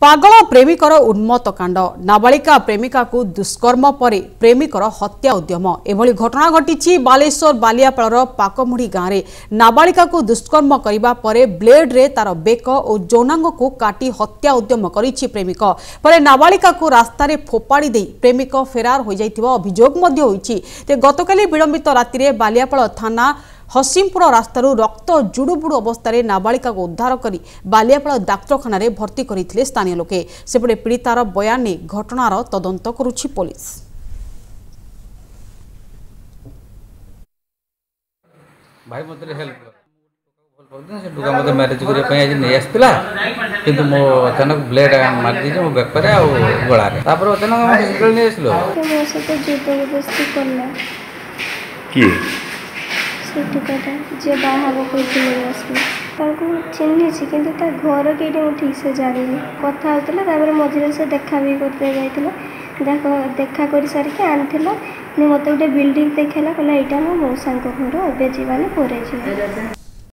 पागल प्रेमिकर उन्मत्त कांड नाबालिका प्रेमिका को दुष्कर्म पर प्रेमिकर हत्या उद्यम एभली घटना घटी बालेश्वर बालियापाड़ पाकमुढ़ी गाँव में नाबालिका को दुष्कर्म करने पर ब्लेड रे तार बेक और जौनांग को काटी हत्या उद्यम करिछि प्रेमिक पर नाबालिका को रास्तार फोपाड़ी दे प्रेमिक फेरार हो जाइथिबा अभियोग मध्य होइछि। गतकाली विलंबित राति में बालियापाड़ थाना हसीमपुर रास्तारू रक्त जुड़ुबुड़ अवस्था नाबालिका को उद्धार कर बालियापाड़ डाक्तखाना भर्ती करते स्थानीय लोके सेपटे पीड़ितार बयान ने घटनार तदंत करुछि पुलिस। भाई मते हेल्प से डुगा मते मैरिज करे पे आज नै आस्तिला किंतु मो अचानक ब्लेड मार दी मो बेकरे आ गळा रे तापर अचानक हम हॉस्पिटल नै आसलो मो से तो जबरदस्ती करला की सेठिकाटा जे बाहर कोई आसला ताको चिन्ह छी किंतु ता घर केटे मो ठीक से जानि कथा होतला तापर मझिरे से देखा भी करते जाइतला देखा कर सारी के आनथिला ने मते गोटे बिल्डिंग देखेला कहला एटा मो मौसा को घर एबे जीवानी परे छी।